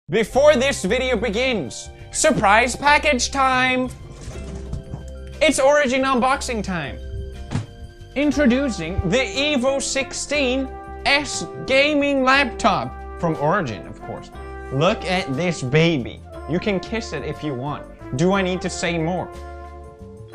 Before this video begins, surprise package time! It's Origin unboxing time! Introducing the Evo 16S gaming laptop from Origin, of course. Look at this baby. You can kiss it if you want. Do I need to say more?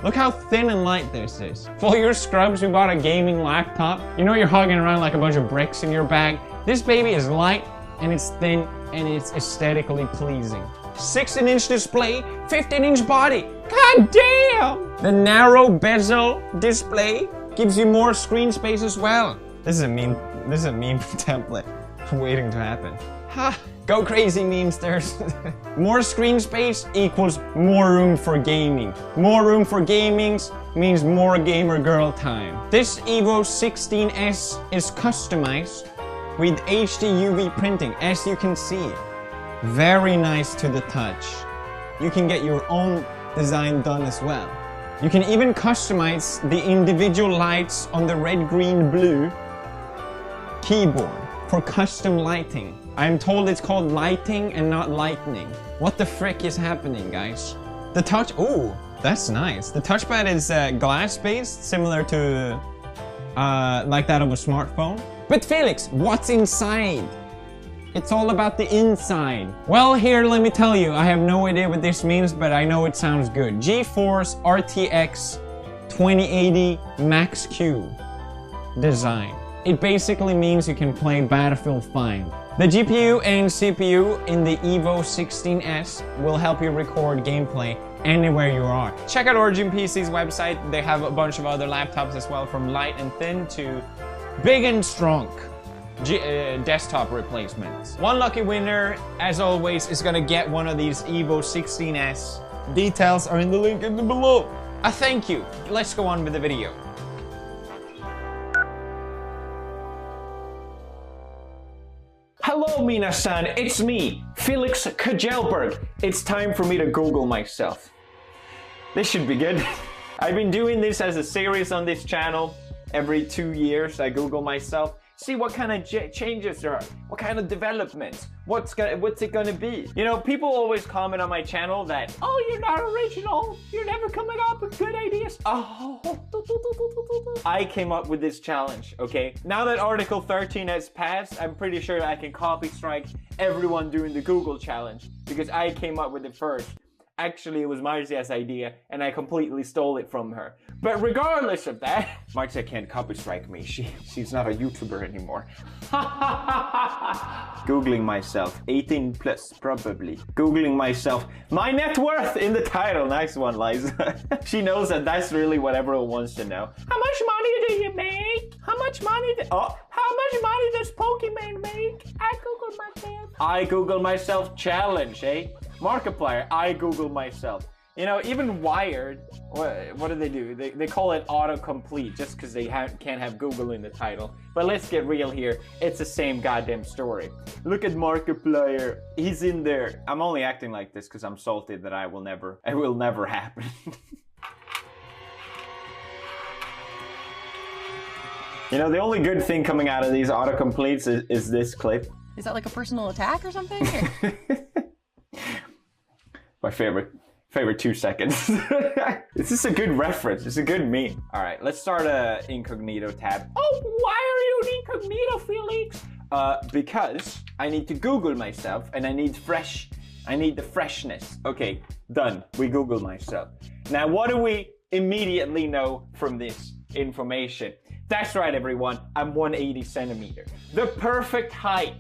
Look how thin and light this is. For your scrubs who bought a gaming laptop, you know you're hugging around like a bunch of bricks in your bag. This baby is light and it's thin and it's aesthetically pleasing. 16-inch display, 15-inch body. God damn! The narrow bezel display gives you more screen space as well. This is a meme template waiting to happen. Ha! Go crazy, memesters. More screen space equals more room for gaming. More room for gaming means more gamer girl time. This Evo 16S is customized with HD UV printing, as you can see. Very nice to the touch. You can get your own design done as well. You can even customize the individual lights on the red, green, blue keyboard for custom lighting. I'm told it's called lighting and not lightning. What the frick is happening, guys? The touch, ooh, that's nice. The touchpad is glass-based, similar to like that of a smartphone. But Felix, what's inside? It's all about the inside. Well, here, let me tell you, I have no idea what this means, but I know it sounds good. GeForce RTX 2080 Max-Q design. It basically means you can play Battlefield 5. The GPU and CPU in the Evo 16S will help you record gameplay anywhere you are. Check out Origin PC's website. They have a bunch of other laptops as well, from light and thin to big and strong desktop replacements. One lucky winner, as always, is gonna get one of these Evo 16S. Details are in the link in the below. Thank you. Let's go on with the video. Hello minasan, it's me, Felix Kjelberg. It's time for me to Google myself. This should be good. I've been doing this as a series on this channel. Every 2 years I Google myself, see what kind of changes there are, what kind of developments, what's it gonna be. You know, people always comment on my channel that, oh, you're not original, you're never coming up with good ideas. Oh, I came up with this challenge, okay? Now that Article 13 has passed, I'm pretty sure I can copy strike everyone doing the Google challenge because I came up with it first. Actually, it was Marzia's idea, and I completely stole it from her. But regardless of that, Marzia can't copy strike me. She's not a YouTuber anymore. Googling myself, 18 plus, probably. Googling myself, my net worth in the title. Nice one, Liza. She knows that that's really what everyone wants to know. How much money do you make? How much money how much money does Pokemon make? I Googled myself. I Google myself challenge, eh? Markiplier, I Google myself. You know, even Wired, what do? They call it autocomplete just because they can't have Google in the title. But let's get real here. It's the same goddamn story. Look at Markiplier. He's in there. I'm only acting like this because I'm salty that it will never happen. You know, the only good thing coming out of these autocompletes is this clip. Is that like a personal attack or something? My favorite 2 seconds. This is a good reference. It's a good meme. All right, let's start a incognito tab. Oh, why are you in incognito, Felix? Because I need to Google myself and I need the freshness. Okay, done. We Googled myself. Now, what do we immediately know from this information? That's right, everyone. I'm 180 centimeters. The perfect height.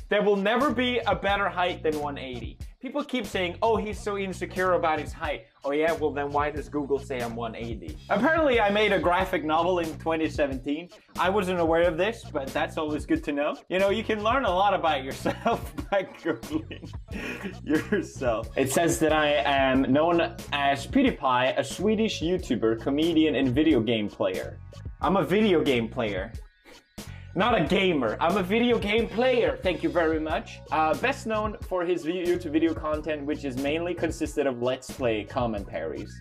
There will never be a better height than 180. People keep saying, oh, he's so insecure about his height. Oh yeah, well then why does Google say I'm 180? Apparently I made a graphic novel in 2017. I wasn't aware of this, but that's always good to know. You know, you can learn a lot about yourself by Googling yourself. It says that I am known as Pewdiepie, a Swedish YouTuber, comedian, and video game player. I'm a video game player. Not a gamer, I'm a video game player, thank you very much. Best known for his YouTube video content, which is mainly consisted of Let's Play commentaries.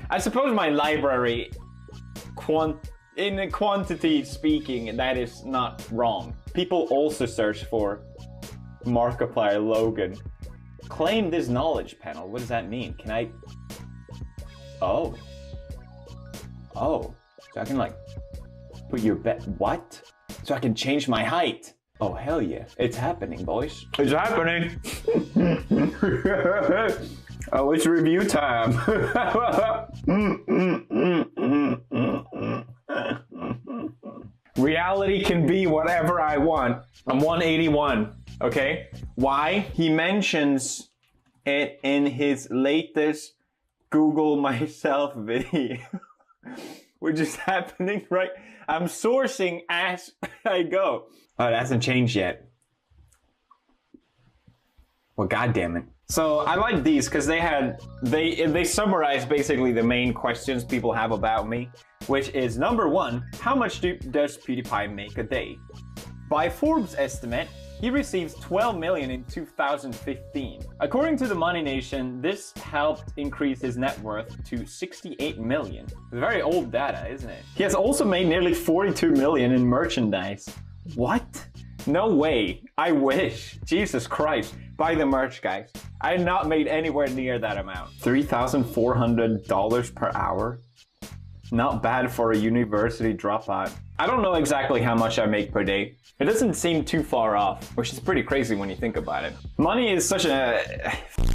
I suppose my library, in quantity speaking, that is not wrong. People also search for Markiplier Logan Claim this knowledge panel. What does that mean? Can I... Oh. Oh. So I can like put your bet... What? So I can change my height. Oh, hell yeah. It's happening, boys. It's happening. Oh, it's review time. Reality can be whatever I want. I'm 181, okay? Why? He mentions it in his latest Google myself video, which is happening right. I'm sourcing as I go. Oh, it hasn't changed yet. Well, goddamn it. So I like these because they summarize basically the main questions people have about me, which is number one, how much does PewDiePie make a day? By Forbes' estimate, he receives 12 million in 2015. According to the Money Nation, this helped increase his net worth to 68 million. It's very old data, isn't it? He has also made nearly 42 million in merchandise. What? No way. I wish. Jesus Christ. Buy the merch, guys. I have not made anywhere near that amount. $3,400 per hour? Not bad for a university dropout. I don't know exactly how much I make per day. It doesn't seem too far off, which is pretty crazy when you think about it. Money is such a...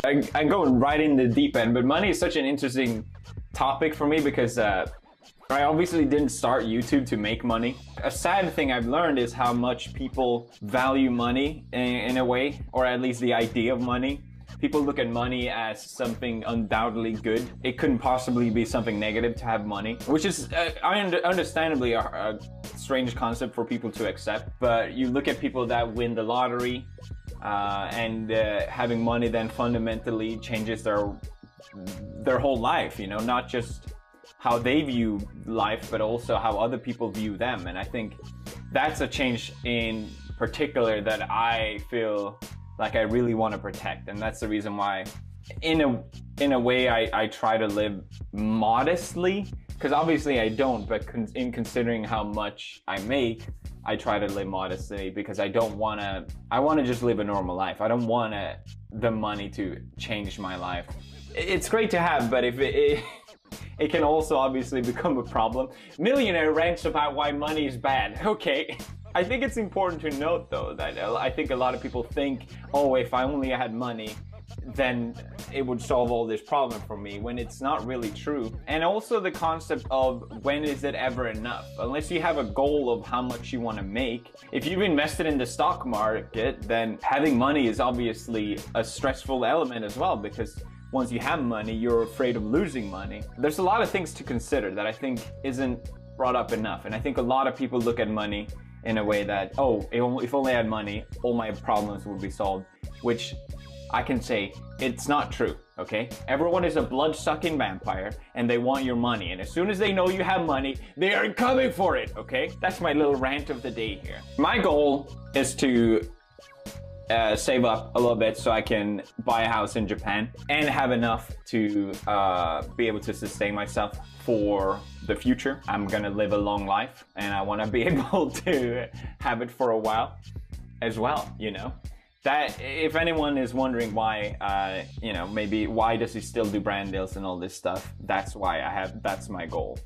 I'm going right in the deep end, but money is such an interesting topic for me because I obviously didn't start YouTube to make money. A sad thing I've learned is how much people value money in a way, or at least the idea of money. People look at money as something undoubtedly good. It couldn't possibly be something negative to have money, which is understandably a strange concept for people to accept. But you look at people that win the lottery and having money then fundamentally changes their whole life, you know, not just how they view life, but also how other people view them. And I think that's a change in particular that I feel like I really want to protect. And that's the reason why, in a way, I try to live modestly, because obviously I don't, but in considering how much I make, I try to live modestly because I want to just live a normal life. I don't want the money to change my life. It's great to have, but if it can also obviously become a problem. Millionaire rants about why money is bad. Okay. I think it's important to note though that I think a lot of people think, oh, if I only had money, then it would solve all this problem for me, when it's not really true. And also the concept of when is it ever enough? Unless you have a goal of how much you want to make. If you've invested in the stock market, then having money is obviously a stressful element as well, because once you have money, you're afraid of losing money. There's a lot of things to consider that I think isn't brought up enough. And I think a lot of people look at money in a way that, oh, if only I had money, all my problems would be solved, which I can say it's not true, okay? Everyone is a blood-sucking vampire and they want your money. And as soon as they know you have money, they are coming for it, okay? That's my little rant of the day here. My goal is to save up a little bit so I can buy a house in Japan and have enough to be able to sustain myself for the future. I'm gonna live a long life and I want to be able to have it for a while as well, you know? That, if anyone is wondering why, you know, maybe why does he still do brand deals and all this stuff, that's why that's my goal.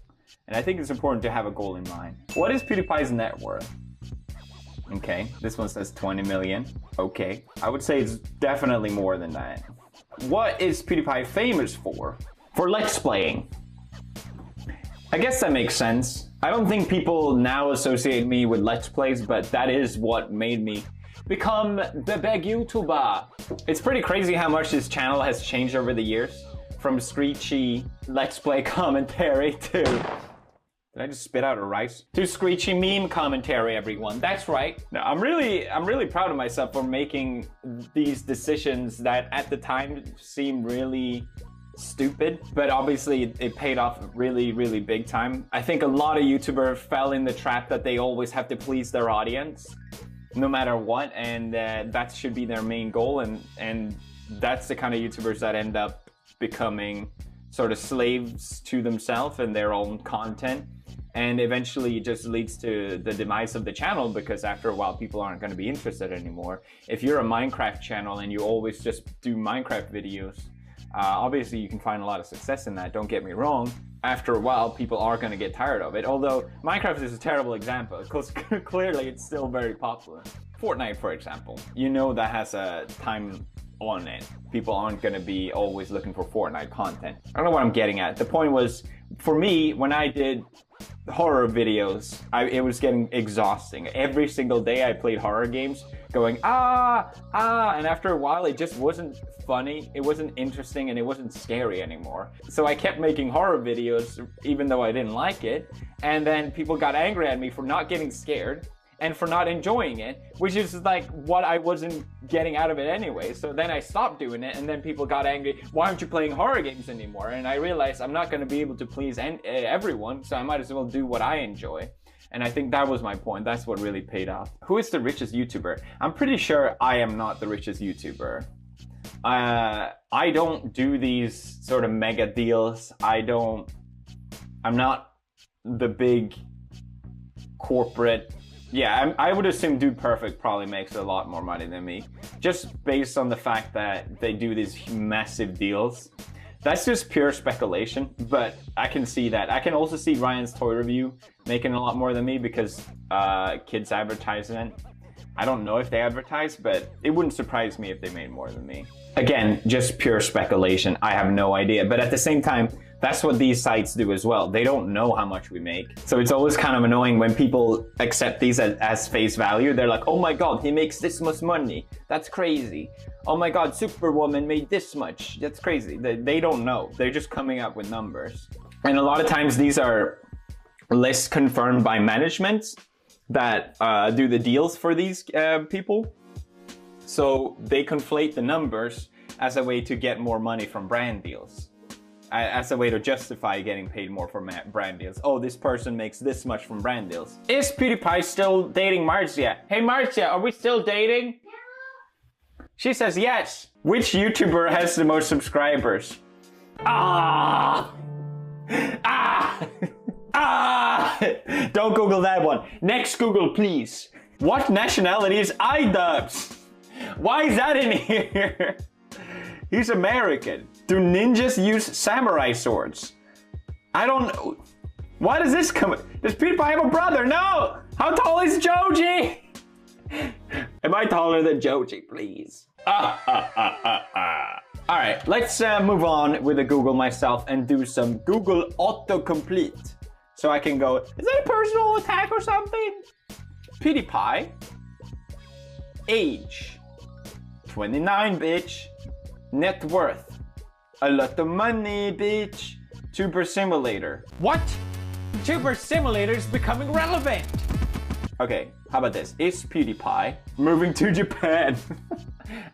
And I think it's important to have a goal in mind. What is PewDiePie's net worth? Okay, this one says 20 million. Okay, I would say it's definitely more than that. What is PewDiePie famous for? For Let's Playing. I guess that makes sense. I don't think people now associate me with Let's Plays, but that is what made me become the big YouTuber. It's pretty crazy how much this channel has changed over the years. From screechy Let's Play commentary to... Did I just spit out a rice? To screechy meme commentary, everyone. That's right. No, I'm really proud of myself for making these decisions that at the time seemed really stupid, but obviously it paid off really, really big time. I think a lot of YouTubers fell in the trap that they always have to please their audience, no matter what, and that should be their main goal, and that's the kind of YouTubers that end up becoming sort of slaves to themselves and their own content. And eventually it just leads to the demise of the channel, because after a while people aren't going to be interested anymore. If you're a Minecraft channel and you always just do Minecraft videos, obviously you can find a lot of success in that, don't get me wrong. After a while people are going to get tired of it, although Minecraft is a terrible example because clearly it's still very popular. Fortnite, for example, you know that has a time on it. People aren't going to be always looking for Fortnite content. I don't know what I'm getting at. The point was, for me, when I did horror videos, it was getting exhausting. Every single day I played horror games going and after a while it just wasn't funny, it wasn't interesting, and it wasn't scary anymore. So I kept making horror videos even though I didn't like it, and then people got angry at me for not getting scared and for not enjoying it, which is like what I wasn't getting out of it anyway. So then I stopped doing it, and then people got angry, why aren't you playing horror games anymore? And I realized I'm not going to be able to please everyone, so I might as well do what I enjoy. And I think that was my point. That's what really paid off. Who is the richest YouTuber? I'm pretty sure I am not the richest YouTuber. I don't do these sort of mega deals. I'm not the big corporate. Yeah, I would assume Dude Perfect probably makes a lot more money than me, just based on the fact that they do these massive deals. That's just pure speculation, but I can see that. I can also see Ryan's Toy Review making a lot more than me because kids advertisement. I don't know if they advertise, but it wouldn't surprise me if they made more than me. Again, just pure speculation. I have no idea, but at the same time, that's what these sites do as well. They don't know how much we make. So it's always kind of annoying when people accept these as face value. They're like, oh my God, he makes this much money. That's crazy. Oh my God, Superwoman made this much. That's crazy. They don't know. They're just coming up with numbers. And a lot of times these are lists confirmed by management that do the deals for these people. So they conflate the numbers as a way to get more money from brand deals. As a way to justify getting paid more for brand deals. Oh, this person makes this much from brand deals. Is Pewdiepie still dating Marcia? Hey Marcia, are we still dating? She says yes. Which YouTuber has the most subscribers? Don't Google that one. Next Google, please. What nationality is iDubbbz? Why is that in here? He's American. Do ninjas use samurai swords? I don't know. Why does this come? Does Pewdiepie have a brother? No! How tall is Joji? Am I taller than Joji, please? Alright, let's move on with the Google myself and do some Google autocomplete. So I can go, is that a personal attack or something? Pewdiepie. Age. 29, bitch. Net worth. A lot of money, bitch. Tuber Simulator. What? Tuber Simulator is becoming relevant. Okay, how about this? Is Pewdiepie moving to Japan?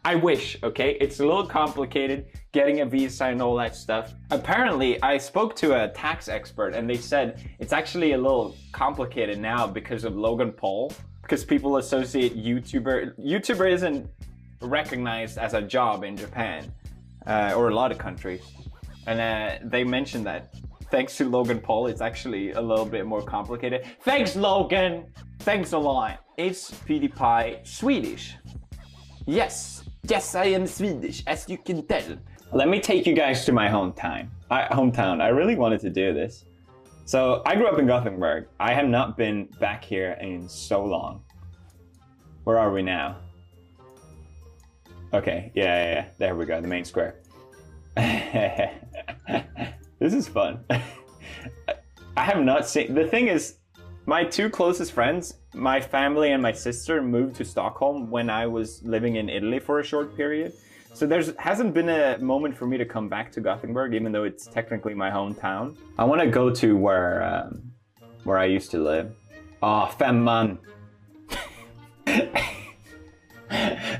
I wish, okay? It's a little complicated getting a visa and all that stuff. Apparently, I spoke to a tax expert and they said it's actually a little complicated now because of Logan Paul. Because people associate YouTuber isn't recognized as a job in Japan or a lot of countries. And they mentioned that thanks to Logan Paul, it's actually a little bit more complicated. Thanks, Logan! Thanks a lot. Is Pewdiepie Swedish? Yes. Yes, I am Swedish, as you can tell. Let me take you guys to my hometown. I really wanted to do this. So, I grew up in Gothenburg. I have not been back here in so long. Where are we now? Okay, yeah. There we go, the main square. This is fun. I have not seen... The thing is, my two closest friends, my family and my sister, moved to Stockholm when I was living in Italy for a short period. So there hasn't been a moment for me to come back to Gothenburg, even though it's technically my hometown. I want to go to where I used to live. Femman.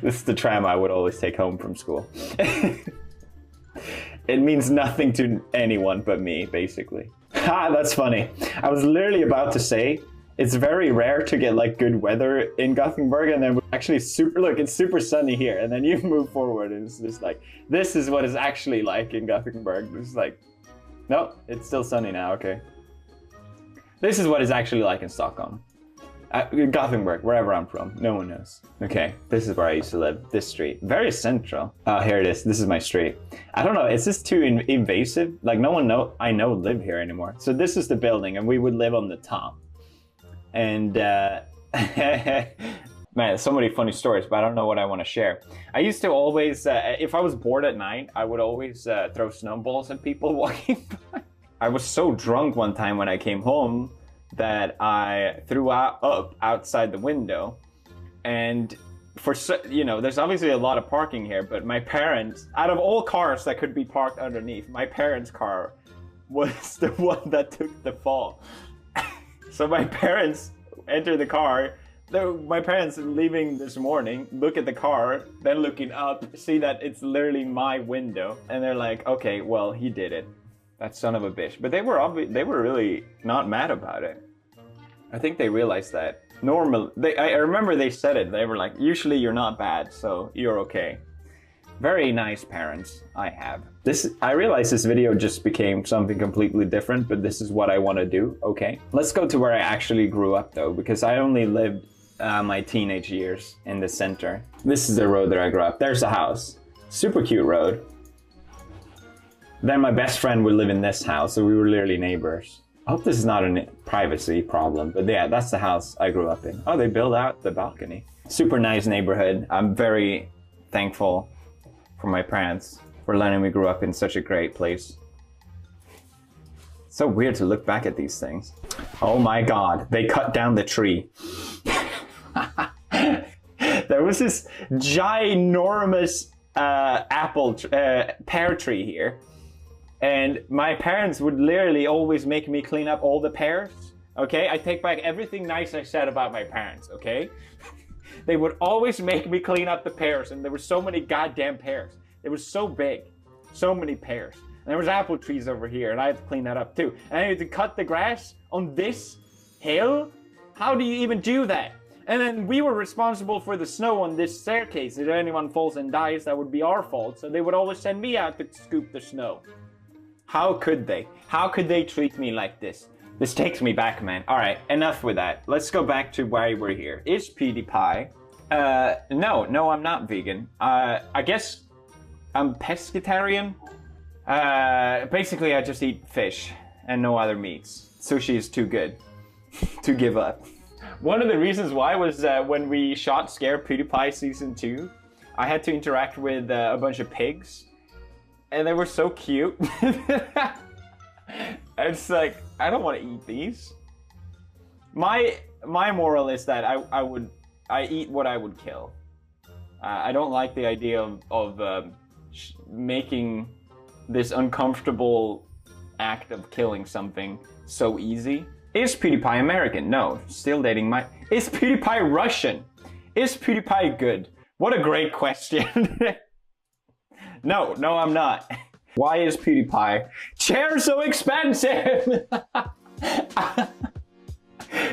This is the tram I would always take home from school. It means nothing to anyone but me, basically. Ha, that's funny. I was literally about to say, it's very rare to get like good weather in Gothenburg, and then actually it's super sunny here, and then you move forward and it's just like, this is what it's actually like in Gothenburg. It's like, no, it's still sunny now, okay. This is what it's actually like in Stockholm. Gothenburg, wherever I'm from, no one knows. Okay, this is where I used to live, this street. Very central. Oh, here it is, this is my street. I don't know, is this too invasive? Like no one I know live here anymore. So this is the building and we would live on the top. And man, so many funny stories, but I don't know what I want to share. I used to always, if I was bored at night, I would always throw snowballs at people walking by. I was so drunk one time when I came home that I threw up outside the window, and you know, there's obviously a lot of parking here, but my parents, out of all cars that could be parked underneath, my parents' car was the one that took the fall. So my parents enter the car. My parents leaving this morning, look at the car, then looking up, see that it's literally my window, and they're like, okay, well, he did it. That son of a bitch. But they were really not mad about it. I think they realized that. I remember they said it. They were like, usually you're not bad, so you're okay. Very nice parents I have. I realized this video just became something completely different, but this is what I want to do, okay? Let's go to where I actually grew up though, because I only lived my teenage years in the center. This is the road that I grew up. There's a house. Super cute road. Then my best friend would live in this house, so we were literally neighbors. I hope this is not a privacy problem, but yeah, that's the house I grew up in. Oh, they built out the balcony. Super nice neighborhood. I'm very thankful for my parents for letting me grow up in such a great place. It's so weird to look back at these things. Oh my God, they cut down the tree. There was this ginormous pear tree here. And my parents would literally always make me clean up all the pears, okay? I take back everything nice I said about my parents, okay? They would always make me clean up the pears, and there were so many goddamn pears. It was so big, so many pears. And there was apple trees over here, and I had to clean that up too. And I had to cut the grass on this hill? How do you even do that? And then we were responsible for the snow on this staircase. If anyone falls and dies, that would be our fault. So they would always send me out to scoop the snow. How could they? How could they treat me like this? This takes me back, man. All right, enough with that. Let's go back to why we're here. Is Pewdiepie? No, I'm not vegan. I guess I'm pescatarian. Basically, I just eat fish and no other meats. Sushi is too good to give up. One of the reasons why was when we shot Scare Pewdiepie Season 2, I had to interact with a bunch of pigs. And they were so cute. It's like, I don't want to eat these. My moral is that I eat what I would kill. I don't like the idea of making this uncomfortable act of killing something so easy. Is Pewdiepie American? No, still dating my... Is Pewdiepie Russian? Is Pewdiepie good? What a great question. No, I'm not. Why is Pewdiepie chair so expensive?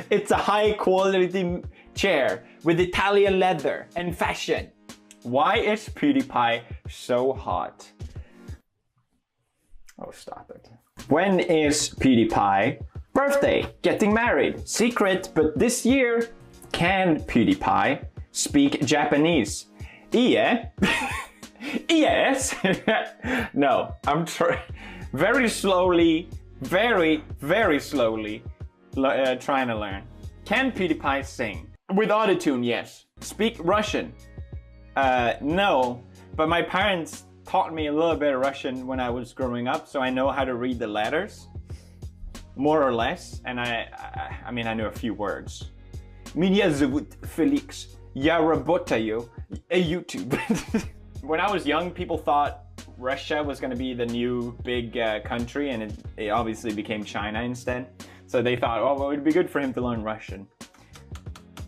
It's a high quality chair with Italian leather and fashion. Why is Pewdiepie so hot? Oh, stop it. When is Pewdiepie birthday? Getting married. Secret, but this year. Can Pewdiepie speak Japanese? Yeah. Yes. No, I'm very slowly, very slowly trying to learn. Can Pewdiepie sing? With autotune, yes. Speak Russian? No, but my parents taught me a little bit of Russian when I was growing up, so I know how to read the letters, more or less, and I mean, I know a few words. Меня зовут Felix. Я работаю at YouTube. When I was young, people thought Russia was going to be the new big country, and it obviously became China instead. So they thought, oh, well, it'd be good for him to learn Russian.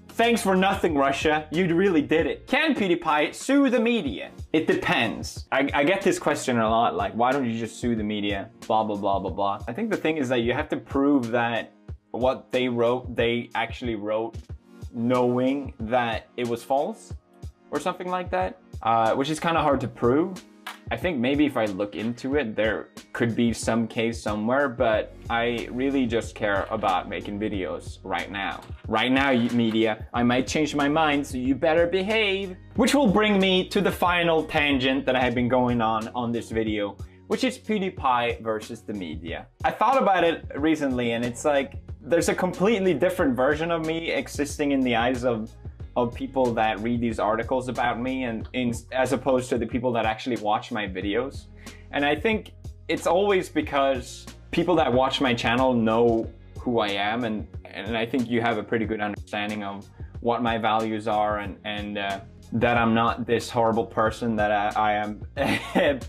Thanks for nothing, Russia. You really did it. Can Pewdiepie sue the media? It depends. I get this question a lot, like, why don't you just sue the media? Blah, blah, blah, blah, blah. I think the thing is that you have to prove that what they wrote, they actually wrote knowing that it was false or something like that. Which is kind of hard to prove. I think maybe if I look into it, there could be some case somewhere, but I really just care about making videos right now. Right now, media, I might change my mind, so you better behave. Which will bring me to the final tangent that I have been going on this video, which is PewDiePie versus the media. I thought about it recently, and it's like, there's a completely different version of me existing in the eyes of people that read these articles about me, and as opposed to the people that actually watch my videos. And I think it's always because people that watch my channel know who I am, and I think you have a pretty good understanding of what my values are, and that I'm not this horrible person that I am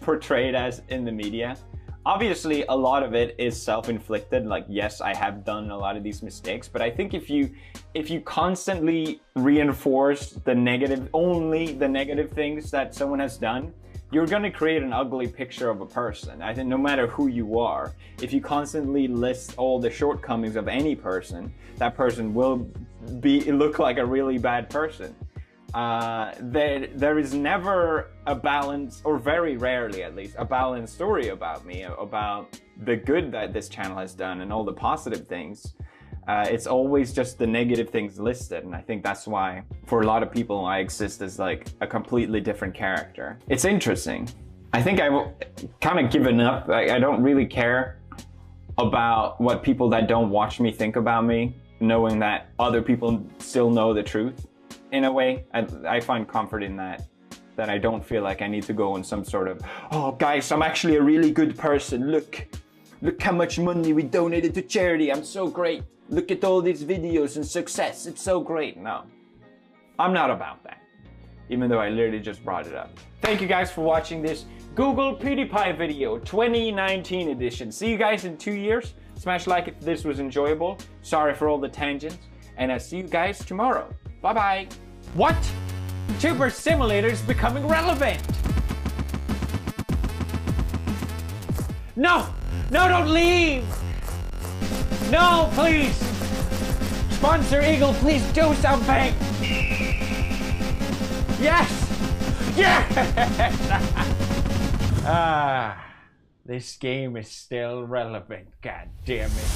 portrayed as in the media. Obviously, a lot of it is self-inflicted. Like, yes, I have done a lot of these mistakes, but I think if you constantly reinforce only the negative things that someone has done, you're gonna create an ugly picture of a person. I think no matter who you are, if you constantly list all the shortcomings of any person, that person will look like a really bad person. There is never a balance, or very rarely at least, a balanced story about me, about the good that this channel has done and all the positive things. It's always just the negative things listed, and I think that's why for a lot of people I exist as like a completely different character. It's interesting. I think I've kind of given up. I don't really care about what people that don't watch me think about me, knowing that other people still know the truth. In a way, I find comfort in that I don't feel like I need to go on some sort of, oh guys, I'm actually a really good person. Look how much money we donated to charity. I'm so great. Look at all these videos and success. It's so great. No, I'm not about that, even though I literally just brought it up. Thank you guys for watching this Google PewDiePie video 2019 edition. See you guys in 2 years. Smash like if this was enjoyable. Sorry for all the tangents, and I'll see you guys tomorrow. Bye-bye. What? Tuber Simulator is becoming relevant. No! No, don't leave! No, please! Sponsor Eagle, please do something! Yes! Yes! This game is still relevant, god damn it.